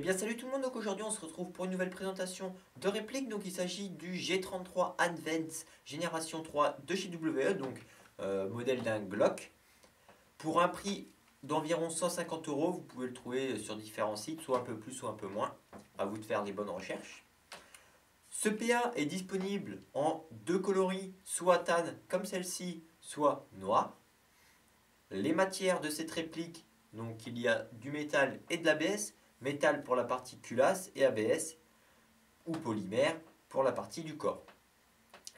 Eh bien salut tout le monde, donc aujourd'hui on se retrouve pour une nouvelle présentation de réplique. Donc il s'agit du G33 Advance Génération 3 de chez WE, donc modèle d'un Glock. Pour un prix d'environ 150 euros, vous pouvez le trouver sur différents sites, soit un peu plus, soit un peu moins. À vous de faire des bonnes recherches. Ce PA est disponible en deux coloris, soit tan comme celle-ci, soit noir. Les matières de cette réplique, donc il y a du métal et de l'ABS. Métal pour la partie culasse et ABS ou polymère pour la partie du corps.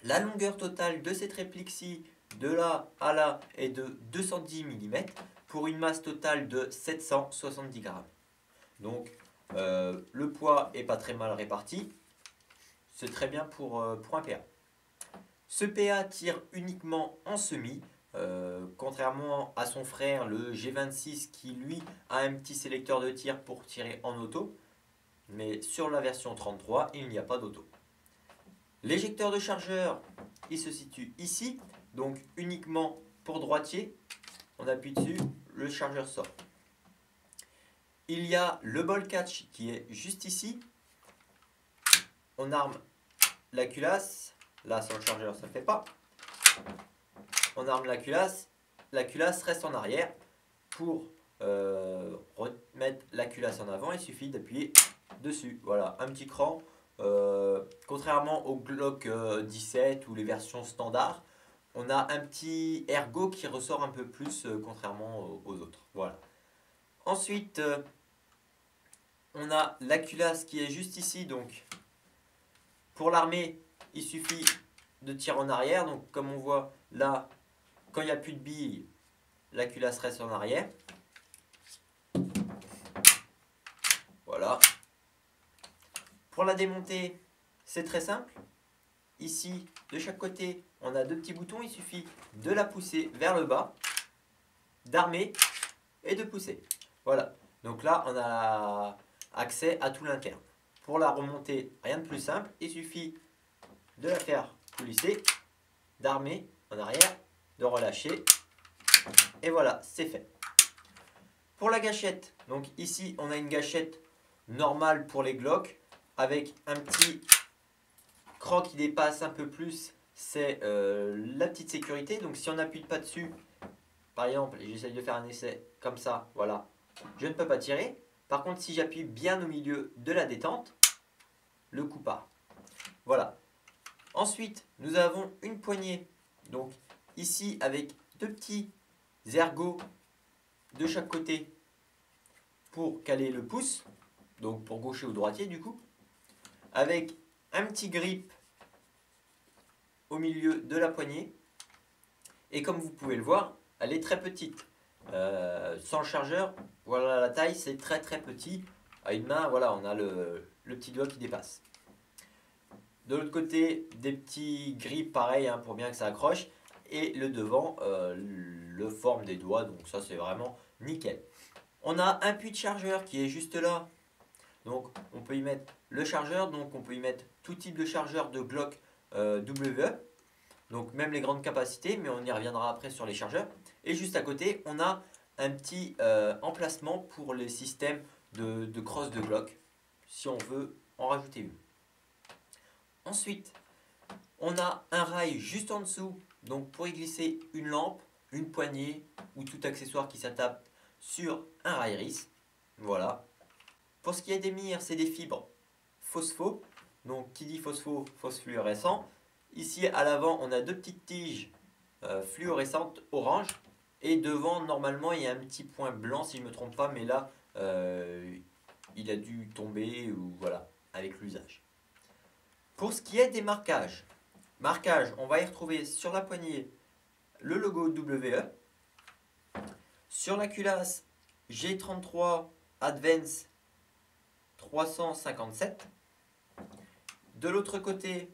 La longueur totale de cette réplique-ci, de là à là, est de 210 mm pour une masse totale de 770 grammes. Donc le poids est pas très mal réparti. C'est très bien pour un PA. Ce PA tire uniquement en semi. Contrairement à son frère le G26 qui lui a un petit sélecteur de tir pour tirer en auto, mais sur la version 33 il n'y a pas d'auto. L'éjecteur de chargeur il se situe ici, donc uniquement pour droitier. On appuie dessus, le chargeur sort. Il y a le ball catch qui est juste ici. On arme la culasse, là sans le chargeur ça ne fait pas. On arme la culasse reste en arrière. Pour remettre la culasse en avant, il suffit d'appuyer dessus. Voilà, un petit cran. Contrairement au Glock 17 ou les versions standards, on a un petit ergot qui ressort un peu plus contrairement aux autres. Voilà. Ensuite, on a la culasse qui est juste ici. Donc, pour l'armer, il suffit de tirer en arrière. Donc, comme on voit là, quand il n'y a plus de billes, la culasse reste en arrière. Voilà. Pour la démonter, c'est très simple. Ici, de chaque côté, on a deux petits boutons. Il suffit de la pousser vers le bas, d'armer et de pousser. Voilà. Donc là, on a accès à tout l'interne. Pour la remonter, rien de plus simple. Il suffit de la faire coulisser, d'armer en arrière, de relâcher. Et voilà, c'est fait. Pour la gâchette, donc ici, on a une gâchette normale pour les Glock avec un petit cran qui dépasse un peu plus, c'est la petite sécurité. Donc si on n'appuie pas dessus, par exemple, j'essaye de faire un essai comme ça, voilà, je ne peux pas tirer. Par contre, si j'appuie bien au milieu de la détente, le coup part. Voilà. Ensuite, nous avons une poignée, donc ici avec deux petits ergots de chaque côté pour caler le pouce, donc pour gaucher ou droitier du coup, avec un petit grip au milieu de la poignée. Et comme vous pouvez le voir, elle est très petite. Sans le chargeur, voilà la taille, c'est très très petit. À une main, voilà, on a le petit doigt qui dépasse. De l'autre côté, des petits grips pareil hein, pour bien que ça accroche. Et le devant, le forme des doigts, donc ça c'est vraiment nickel. On a un puits de chargeur qui est juste là. Donc on peut y mettre le chargeur, donc on peut y mettre tout type de chargeur de Glock WE. Donc même les grandes capacités, mais on y reviendra après sur les chargeurs. Et juste à côté, on a un petit emplacement pour les systèmes de crosse de Glock, si on veut en rajouter une. Ensuite, on a un rail juste en dessous, donc pour y glisser une lampe, une poignée ou tout accessoire qui s'attache sur un rail RIS. Voilà. Pour ce qui est des mires, c'est des fibres phospho. Donc qui dit phospho, phosphorescent. Ici à l'avant, on a deux petites tiges fluorescentes orange. Et devant, normalement, il y a un petit point blanc si je ne me trompe pas. Mais là, il a dû tomber ou voilà, avec l'usage. Pour ce qui est des marquages, on va y retrouver sur la poignée le logo WE. Sur la culasse, G33 Advance 357. De l'autre côté,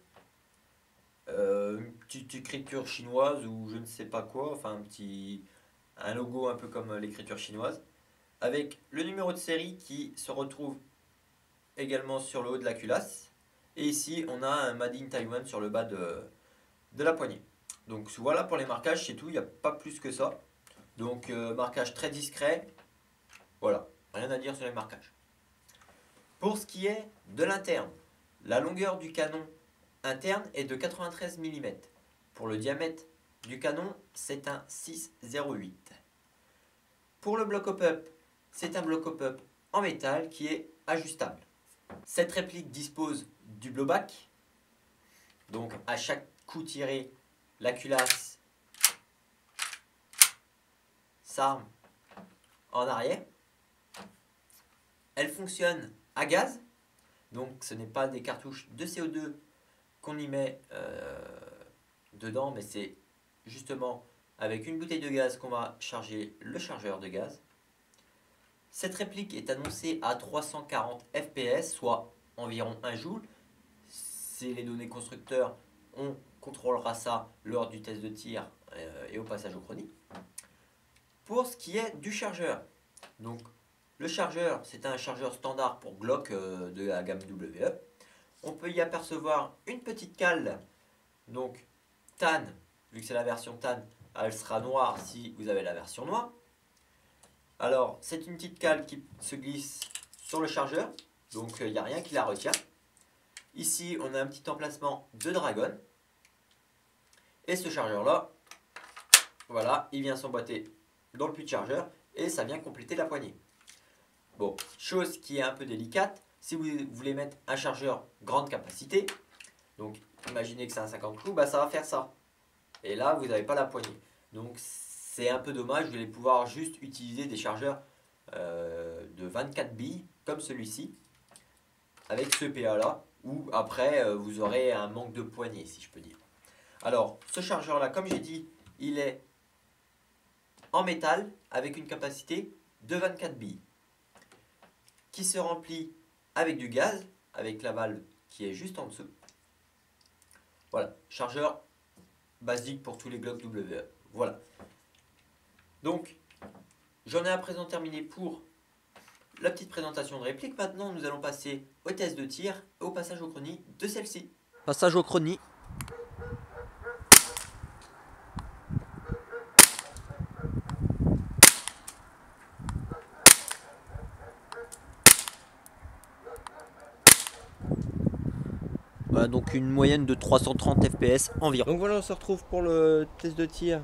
une petite écriture chinoise ou je ne sais pas quoi, enfin un logo un peu comme l'écriture chinoise, avec le numéro de série qui se retrouve également sur le haut de la culasse. Et ici, on a un Made in Taiwan sur le bas de la poignée. Donc voilà pour les marquages, c'est tout, il n'y a pas plus que ça. Donc marquage très discret, voilà, rien à dire sur les marquages. Pour ce qui est de l'interne, la longueur du canon interne est de 93 mm. Pour le diamètre du canon, c'est un 6,08. Pour le bloc hop-up, c'est un bloc hop-up en métal qui est ajustable. Cette réplique dispose du blowback. Donc à chaque coup tiré, la culasse s'arme en arrière. Elle fonctionne à gaz. Donc ce n'est pas des cartouches de CO2 qu'on y met dedans, mais c'est justement avec une bouteille de gaz qu'on va charger le chargeur de gaz. Cette réplique est annoncée à 340 fps, soit environ 1 joule. C'est les données constructeurs, on contrôlera ça lors du test de tir et au passage au chronie. Pour ce qui est du chargeur, donc le chargeur, c'est un chargeur standard pour Glock de la gamme WE. On peut y apercevoir une petite cale, donc TAN, vu que c'est la version TAN, elle sera noire si vous avez la version noire. Alors, c'est une petite cale qui se glisse sur le chargeur, donc il n'y a rien qui la retient. Ici, on a un petit emplacement de Dragon. Et ce chargeur-là, voilà, il vient s'emboîter dans le puits de chargeur et ça vient compléter la poignée. Bon, chose qui est un peu délicate, si vous voulez mettre un chargeur grande capacité, donc imaginez que c'est un 50 clous, bah ça va faire ça. Et là, vous n'avez pas la poignée. Donc c'est un peu dommage, vous allez pouvoir juste utiliser des chargeurs de 24 billes, comme celui-ci, avec ce PA là, ou après vous aurez un manque de poignée, si je peux dire. Alors, ce chargeur là, comme j'ai dit, il est en métal, avec une capacité de 24 billes, qui se remplit avec du gaz, avec la valve qui est juste en dessous. Voilà, chargeur basique pour tous les Glock WE. Voilà. Donc, j'en ai à présent terminé pour la petite présentation de réplique. Maintenant, nous allons passer au test de tir et au passage au chronie de celle-ci. Passage au chronie. Voilà, donc une moyenne de 330 fps environ. Donc voilà, on se retrouve pour le test de tir.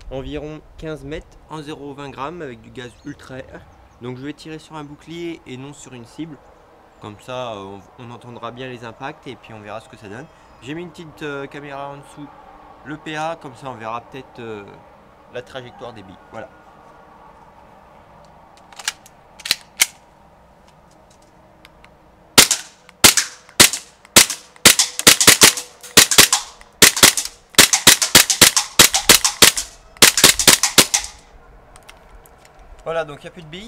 Environ 15 mètres en 0,20 grammes avec du gaz ultra air. Donc je vais tirer sur un bouclier et non sur une cible. Comme ça, on entendra bien les impacts et puis on verra ce que ça donne. J'ai mis une petite caméra en dessous, le PA, comme ça on verra peut-être la trajectoire des billes. Voilà. Voilà, donc il n'y a plus de billes.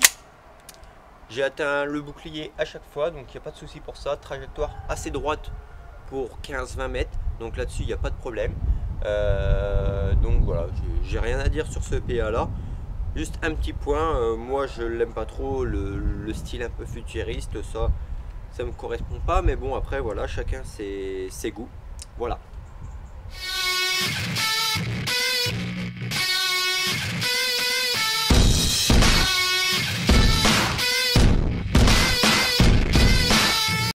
J'ai atteint le bouclier à chaque fois, donc il n'y a pas de souci pour ça. Trajectoire assez droite pour 15-20 mètres, donc là-dessus il n'y a pas de problème. Donc voilà, j'ai rien à dire sur ce PA là. Juste un petit point, moi je l'aime pas trop, le style un peu futuriste, ça me correspond pas, mais bon après voilà, chacun ses goûts. Voilà.